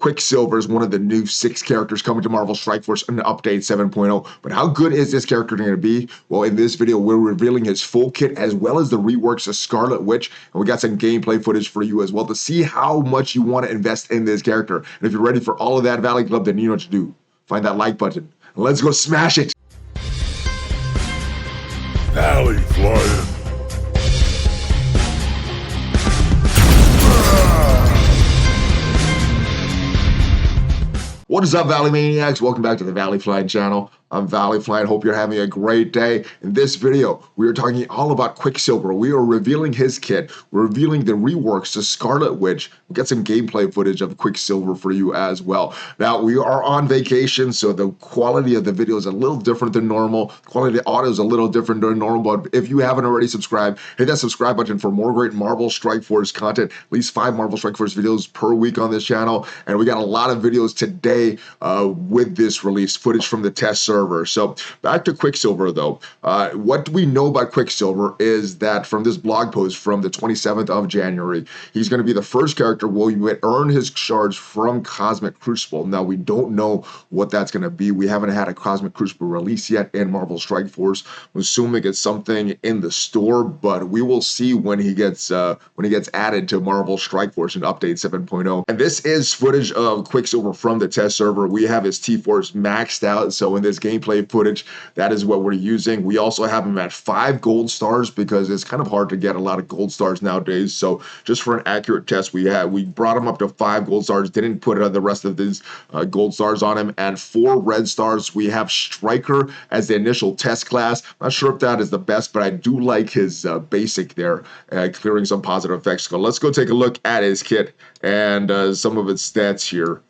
Quicksilver is one of the new 6 characters coming to Marvel Strike Force in Update 7.0. But how good is this character going to be? Well, in this video, we're revealing his full kit as well as the reworks of Scarlet Witch. And we got some gameplay footage for you as well to see how much you want to invest in this character. And if you're ready for all of that, Valley Club, then you know what to do. Find that like button. And let's go smash it. ValleyFlyin. What is up, Valley Maniacs? Welcome back to the ValleyFlyin channel. I'm ValleyFlyin. Hope you're having a great day. In this video, we are talking all about Quicksilver. We are revealing his kit. We're revealing the reworks to Scarlet Witch. We'll get some gameplay footage of Quicksilver for you as well. Now, we are on vacation, so the quality of the video is a little different than normal. The quality of the audio is a little different than normal, but if you haven't already subscribed, hit that subscribe button for more great Marvel Strike Force content. At least 5 Marvel Strike Force videos per week on this channel, and we got a lot of videos today with this release, footage from the test server. So back to Quicksilver though. What we know about Quicksilver is that from this blog post from the 27th of January, he's going to be the first character where you would earn his shards from Cosmic Crucible. Now we don't know what that's going to be. We haven't had a Cosmic Crucible release yet in Marvel Strike Force. I'm assuming it's something in the store, but we will see when he gets added to Marvel Strike Force in Update 7.0. And this is footage of Quicksilver from the test server. We have his T-Force maxed out, so in this gameplay footage, that is what we're using. We also have him at 5 gold stars because it's kind of hard to get a lot of gold stars nowadays. So just for an accurate test, we brought him up to 5 gold stars, didn't put the rest of these gold stars on him. And 4 red stars, we have Striker as the initial test class. I'm not sure if that is the best, but I do like his basic there, clearing some positive effects. So let's go take a look at his kit and some of its stats here.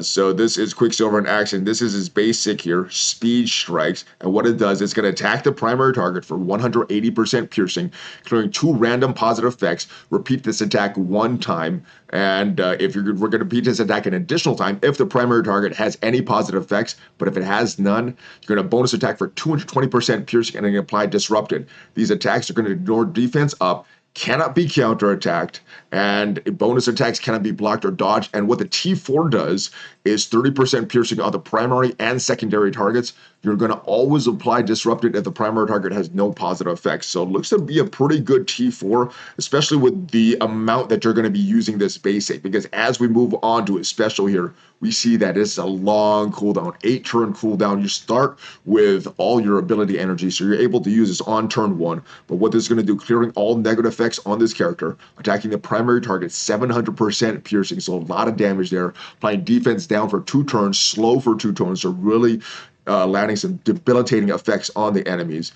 So this is Quicksilver in action. This is his basic here, Speed Strikes. And what it does, it's going to attack the primary target for 180% piercing, clearing 2 random positive effects. Repeat this attack 1 time. And we're going to repeat this attack an additional time if the primary target has any positive effects. But if it has none, you're going to bonus attack for 220% piercing and then apply Disrupted. These attacks are going to ignore defense up, cannot be counterattacked, and bonus attacks cannot be blocked or dodged. And what the T4 does is 30% piercing on the primary and secondary targets. You're going to always apply Disrupted if the primary target has no positive effects. So it looks to be a pretty good T4, especially with the amount that you're going to be using this basic, because as we move on to his special here, we see that it's a long cooldown, 8-turn cooldown. You start with all your ability energy, so you're able to use this on turn 1. But what this is going to do, clearing all negative effects on this character, attacking the primary target, 700% piercing, so a lot of damage there. Applying defense down for 2 turns, slow for 2 turns, so really landing some debilitating effects on the enemies,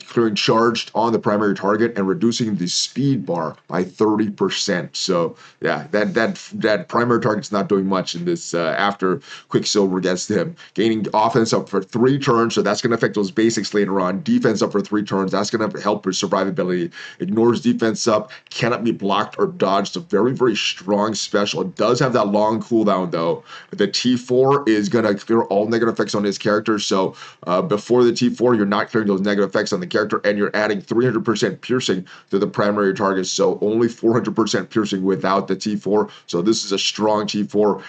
clearing charged on the primary target and reducing the speed bar by 30%. So yeah, that primary target's not doing much in this after Quicksilver gets to him. Gaining offense up for 3 turns, so that's going to affect those basics later on. Defense up for 3 turns, that's going to help with survivability. Ignores defense up, cannot be blocked or dodged. A very, very strong special. It does have that long cooldown though. The T4 is going to clear all negative effects on his character. So before the T4, you're not clearing those negative effects on the character, and you're adding 300% piercing to the primary target. So only 400% piercing without the T4. So this is a strong T4.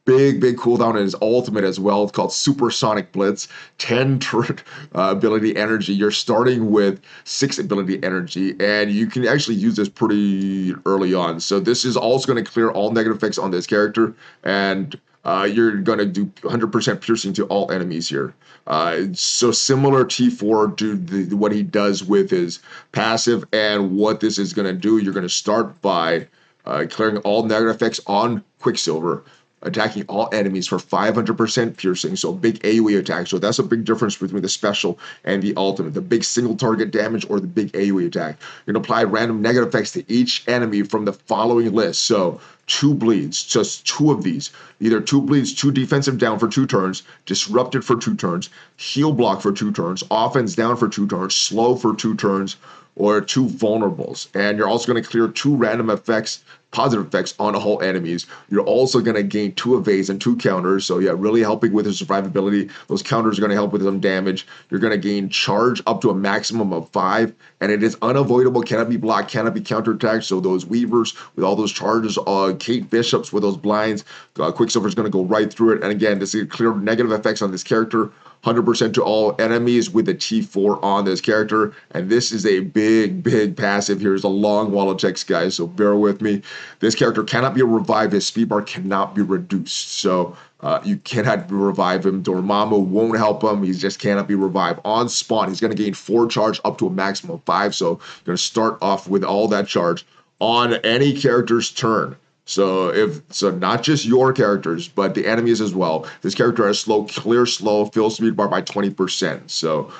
Big cooldown in his ultimate as well. It's called Supersonic Blitz. 10 turn ability energy. You're starting with 6 ability energy, and you can actually use this pretty early on. So this is also going to clear all negative effects on this character, and you're going to do 100% piercing to all enemies here. So similar T4 to what he does with his passive, and what this is going to do, you're going to start by clearing all negative effects on Quicksilver, attacking all enemies for 500% piercing, so big AoE attack. So that's a big difference between the special and the ultimate, the big single target damage or the big AoE attack. You're going to apply random negative effects to each enemy from the following list. So 2 bleeds, just 2 of these, either 2 bleeds, 2 defensive down for 2 turns, disrupted for 2 turns, heal block for 2 turns, offense down for 2 turns, slow for 2 turns, or 2 vulnerables. And you're also going to clear 2 random effects positive effects on all enemies. You're also going to gain 2 evades and 2 counters. So yeah, really helping with his survivability. Those counters are going to help with some damage. You're going to gain charge up to a maximum of 5, and it is unavoidable, cannot be blocked, cannot be counterattacked. So those Weavers with all those charges, Kate Bishops with those blinds, Quicksilver is going to go right through it. And again, this is clear negative effects on this character. 100% to all enemies with the T4 on this character. And this is a big passive. Here's a long wall of text, guys, so bear with me. This character cannot be revived. His speed bar cannot be reduced. So you cannot revive him. Dormammu won't help him. He just cannot be revived. On spawn, he's going to gain 4 charge up to a maximum of 5. So you're going to start off with all that charge on any character's turn. So not just your characters, but the enemies as well. This character has clear slow, fill speed bar by 20%. So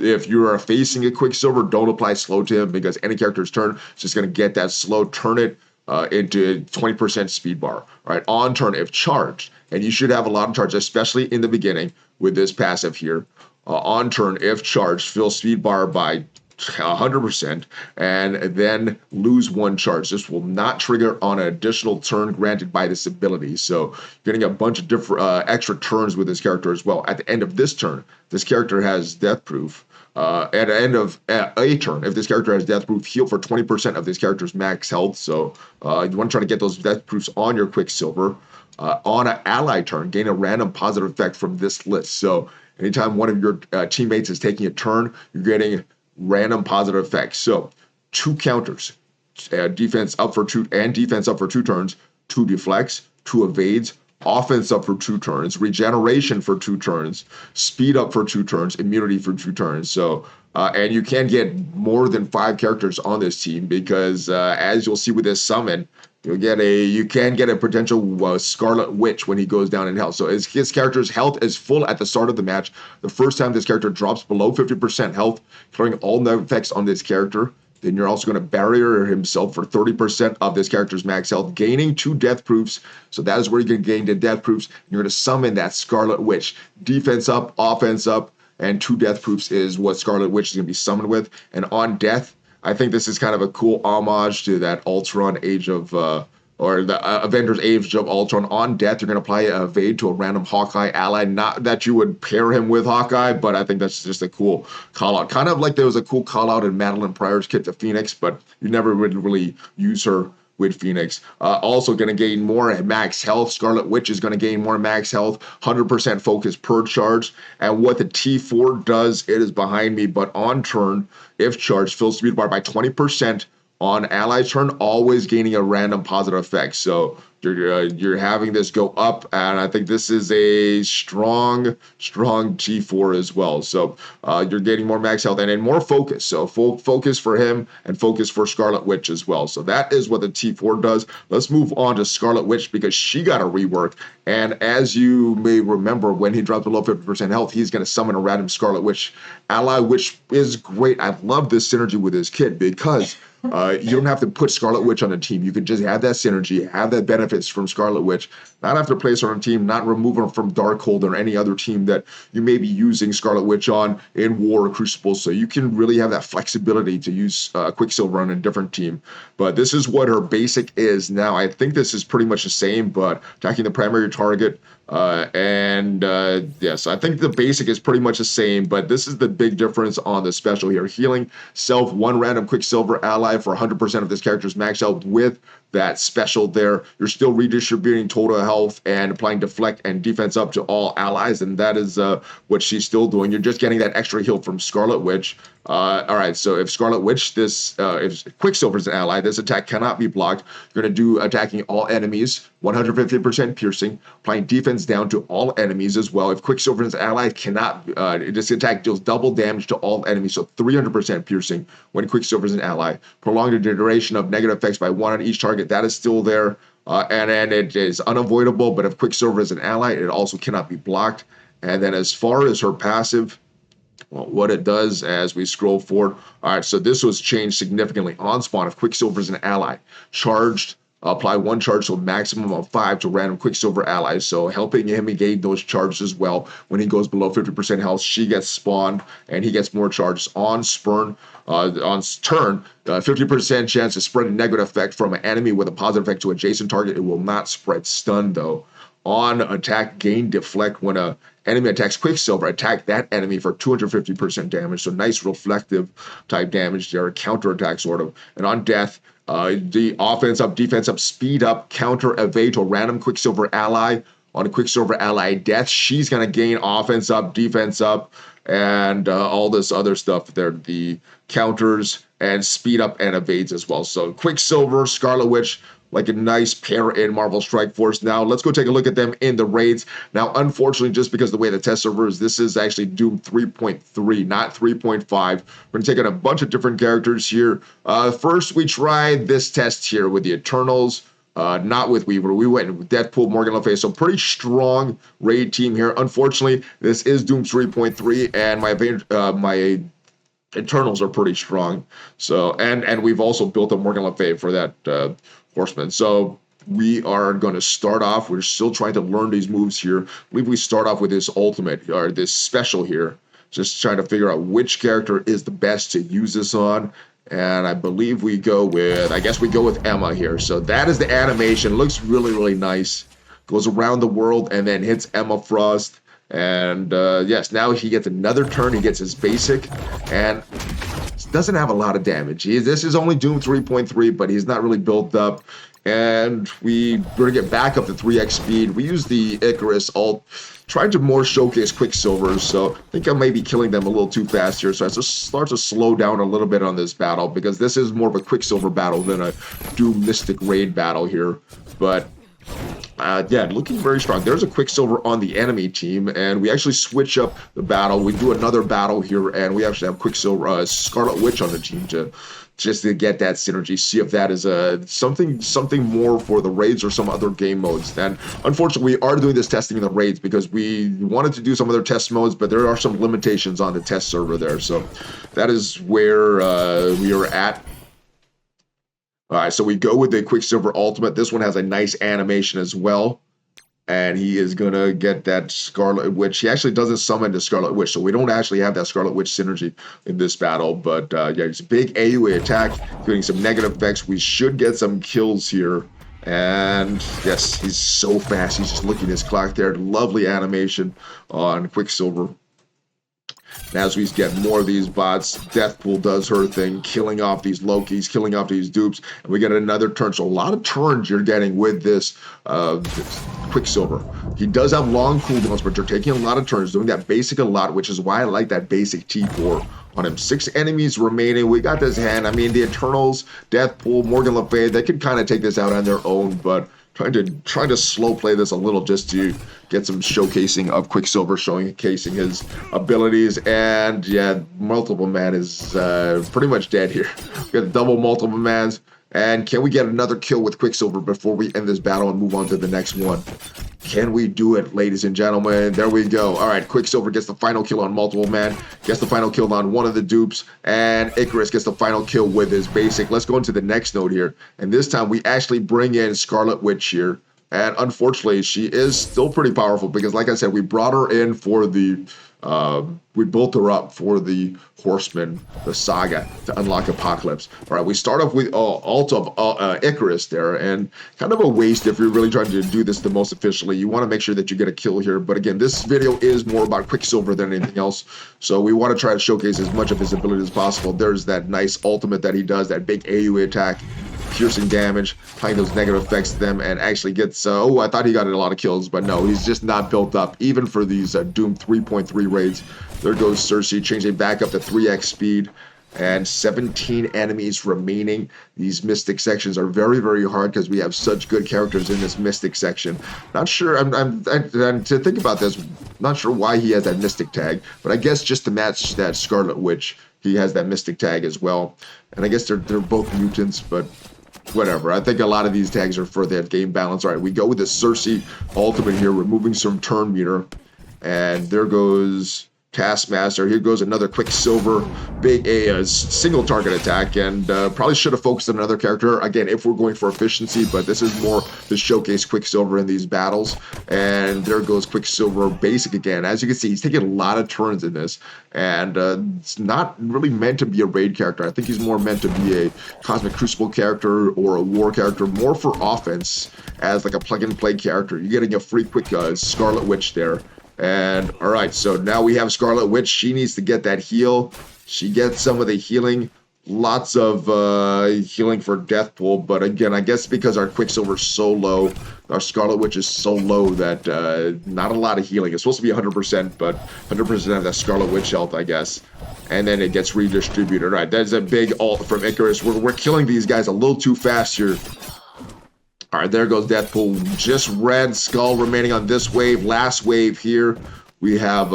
if you are facing a Quicksilver, don't apply slow to him, because any character's turn is just going to get that slow, turn it into 20% speed bar. All right, on turn, if charged, and you should have a lot of charge, especially in the beginning with this passive here. On turn, if charged, fill speed bar by 100%, and then lose 1 charge. This will not trigger on an additional turn granted by this ability. So getting a bunch of different extra turns with this character as well. At the end of this turn, this character has death proof. At the end of a turn, if this character has death proof, heal for 20% of this character's max health. So you want to try to get those death proofs on your Quicksilver. On an ally turn, gain a random positive effect from this list. So anytime one of your teammates is taking a turn, you're getting random positive effects. So 2 counters, defense up for 2 and defense up for 2 turns, 2 deflects, 2 evades, offense up for 2 turns, regeneration for 2 turns, speed up for 2 turns, immunity for 2 turns. So and you can get more than 5 characters on this team, because as you'll see with this summon, you can get a potential Scarlet Witch when he goes down in health. So his character's health is full at the start of the match. The first time this character drops below 50% health, clearing all negative effects on this character, then you're also going to barrier himself for 30% of this character's max health, gaining 2 death proofs. So that is where you can gain the death proofs. You're going to summon that Scarlet Witch. Defense up, offense up, and 2 death proofs is what Scarlet Witch is going to be summoned with. And on death, I think this is kind of a cool homage to that Ultron Age of, or the Avengers Age of Ultron. On death, you're going to apply a evade to a random Hawkeye ally. Not that you would pair him with Hawkeye, but I think that's just a cool call out. Kind of like there was a cool call out in Madeline Pryor's kit to Phoenix, but you never would really use her with Phoenix. Also going to gain more max health. Scarlet Witch is going to gain more max health, 100% focus per charge. And what the T4 does, it is behind me, but on turn, if charged, fills speed bar by 20%. On ally turn, always gaining a random positive effect. So you're having this go up, and I think this is a strong T4 as well. So you're getting more max health and then more focus. So full focus for him and focus for Scarlet Witch as well. So that is what the T4 does. Let's move on to Scarlet Witch, because she got a rework. And as you may remember, when he dropped below 50% health, he's going to summon a random Scarlet Witch ally, which is great. I love this synergy with his kit, because you don't have to put Scarlet Witch on a team. You can just have that synergy, have that benefits from Scarlet Witch, not have to place her on a team, not remove her from Darkhold or any other team that you may be using Scarlet Witch on in War or Crucible. So you can really have that flexibility to use Quicksilver on a different team. But this is what her basic is now. I think this is pretty much the same, but attacking the primary target. Yes, I think the basic is pretty much the same, but this is the big difference on the special here. Healing self 1 random Quicksilver ally for 100% of this character's max health. With that special there, you're still redistributing total health and applying deflect and defense up to all allies, and that is what she's still doing. You're just getting that extra heal from Scarlet Witch. All right, so if Scarlet Witch, if Quicksilver is an ally, this attack cannot be blocked. You're going to do attacking all enemies, 150% piercing, applying defense down to all enemies as well. If Quicksilver is an ally, cannot, this attack deals double damage to all enemies, so 300% piercing when Quicksilver is an ally. Prolong the duration of negative effects by 1 on each target. That is still there, and it is unavoidable, but if Quicksilver is an ally, it also cannot be blocked. And then as far as her passive, well, what it does as we scroll forward. All right, so this was changed significantly. On spawn, if Quicksilver is an ally, charged apply 1 charge, so a maximum of 5 to random Quicksilver allies, so helping him gain those charges as well. When he goes below 50% health, she gets spawned, and he gets more charges. On turn, 50% chance to spread a negative effect from an enemy with a positive effect to adjacent target. It will not spread stun, though. On attack, gain deflect. When a enemy attacks Quicksilver, attack that enemy for 250% damage. So nice reflective type damage there, counter attack sort of. And on death, the offense up, defense up, speed up, counter evade to a random Quicksilver ally. On a Quicksilver ally death, she's gonna gain offense up, defense up, and all this other stuff there. The counters and speed up and evades as well. So Quicksilver, Scarlet Witch, like a nice pair in Marvel Strike Force. Now, let's go take a look at them in the raids. Now, unfortunately, just because of the way the test server is, this is actually Doom 3.3, not 3.5. We're going to take on a bunch of different characters here. First, we tried this test here with the Eternals, not with Weaver. We went with Deathpool, Morgan Le Fay, so pretty strong raid team here. Unfortunately, this is Doom 3.3, and my Eternals are pretty strong. So, and we've also built a Morgan Le Fay for that Horseman. So we are going to start off. We're still trying to learn these moves here. I believe we start off with this ultimate, or this special here. Just trying to figure out which character is the best to use this on. And I believe we go with, I guess we go with Emma here. So that is the animation. Looks really, really nice. Goes around the world and then hits Emma Frost. And yes, now he gets another turn. He gets his basic and doesn't have a lot of damage. This is only Doom 3.3, but he's not really built up. And we're going to get back up to 3x speed. We use the Icarus ult, trying to more showcase Quicksilver. So I think I may be killing them a little too fast here. So I just start to slow down a little bit on this battle, because this is more of a Quicksilver battle than a Doom Mystic Raid battle here. But yeah, looking very strong. There's a Quicksilver on the enemy team, and we actually switch up the battle. We do another battle here, and we actually have Quicksilver, Scarlet Witch on the team just to get that synergy. See if that is something more for the raids or some other game modes. And unfortunately, we are doing this testing in the raids because we wanted to do some other test modes, but there are some limitations on the test server there. So that is where we are at. All right, so we go with the Quicksilver Ultimate. This one has a nice animation as well. And he is going to get that Scarlet Witch. He actually doesn't summon the Scarlet Witch, so we don't actually have that Scarlet Witch synergy in this battle. But yeah, it's a big AoE attack, getting some negative effects. We should get some kills here. And yes, he's so fast. He's just looking at his clock there. Lovely animation on Quicksilver. And as we get more of these bots, Deathpool does her thing, killing off these Lokis, killing off these dupes, and we get another turn. So a lot of turns you're getting with this Quicksilver. He does have long cooldowns, but you're taking a lot of turns, doing that basic a lot, which is why I like that basic T4 on him. 6 enemies remaining. We got this hand. I mean, the Eternals, Deathpool, Morgan Le Fay, they could kind of take this out on their own, but trying to slow play this a little just to get some showcasing of Quicksilver, showcasing his abilities. And yeah, multiple man is pretty much dead here. We got double multiple mans. And can we get another kill with Quicksilver before we end this battle and move on to the next one? Can we do it, ladies and gentlemen? There we go. All right, Quicksilver gets the final kill on multiple man, gets the final kill on one of the dupes, and Icarus gets the final kill with his basic. Let's go into the next node here. And this time we actually bring in Scarlet Witch here. And unfortunately, she is still pretty powerful because, like I said, we brought her in for the we built her up for the Horseman, the Saga, to unlock Apocalypse. All right, we start off with ult of Icarus there, and kind of a waste if you're really trying to do this the most efficiently. You want to make sure that you get a kill here, but again, this video is more about Quicksilver than anything else, so we want to try to showcase as much of his ability as possible. There's that nice ultimate that he does, that big AoE attack, piercing damage, applying those negative effects to them, and actually gets, oh, I thought he got a lot of kills, but no, he's just not built up, even for these Doom 3.3 raids. There goes Cersei, changing back up to 3x speed, and 17 enemies remaining. These Mystic sections are very, very hard because we have such good characters in this Mystic section. Not sure, I'm to think about this, not sure why he has that Mystic tag, but I guess just to match that Scarlet Witch, he has that Mystic tag as well. And I guess they're both mutants, but whatever. I think a lot of these tags are for that game balance. All right, we go with the Cersei ultimate here, removing some turn meter. And there goes Taskmaster. Here goes another Quicksilver, big a single target attack, and probably should have focused on another character again if we're going for efficiency, but this is more to showcase Quicksilver in these battles. And there goes Quicksilver basic again. As you can see, he's taking a lot of turns in this, and it's not really meant to be a raid character. I think he's more meant to be a Cosmic Crucible character or a war character, more for offense as like a plug-and-play character. You're getting a free quick Scarlet Witch there. And all right, so now we have Scarlet Witch. She needs to get that heal. She gets some of the healing, lots of healing for Deathpool. But again, I guess because our Quicksilver's so low, our Scarlet Witch is so low that not a lot of healing. It's supposed to be 100%, but 100% of that Scarlet Witch health, I guess. And then it gets redistributed. All right, that's a big ult from Icarus. We're killing these guys a little too fast here. All right, there goes Deathpool. Just red skull remaining on this wave. Last wave here, we have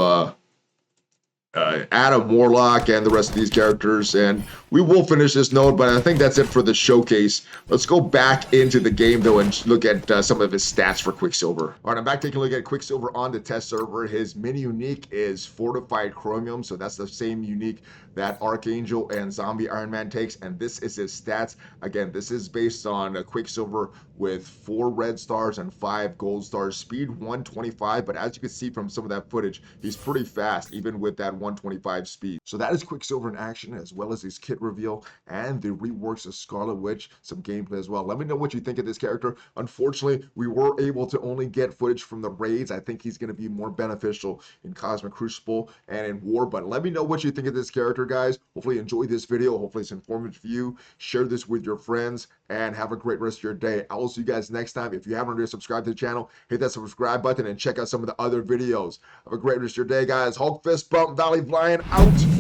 Adam Warlock and the rest of these characters, and we will finish this node, but I think that's it for the showcase. Let's go back into the game though and look at some of his stats for Quicksilver. All right, I'm back taking a look at Quicksilver on the test server. His mini unique is Fortified Chromium, so that's the same unique that Archangel and Zombie Iron Man takes, and this is his stats. Again, this is based on a Quicksilver with 4 red stars and 5 gold stars, speed 125, but as you can see from some of that footage, he's pretty fast even with that 125 speed. So that is Quicksilver in action, as well as his kit reveal and the reworks of Scarlet Witch, some gameplay as well. Let me know what you think of this character. Unfortunately, we were able to only get footage from the raids. I think he's going to be more beneficial in Cosmic Crucible and in War, but let me know what you think of this character, guys. Hopefully you enjoyed this video. Hopefully it's informative for you. Share this with your friends and have a great rest of your day. I will see you guys next time. If you haven't already subscribed to the channel, hit that subscribe button and check out some of the other videos. Have a great rest of your day, guys. Hulk fist bump, ValleyFlyin out.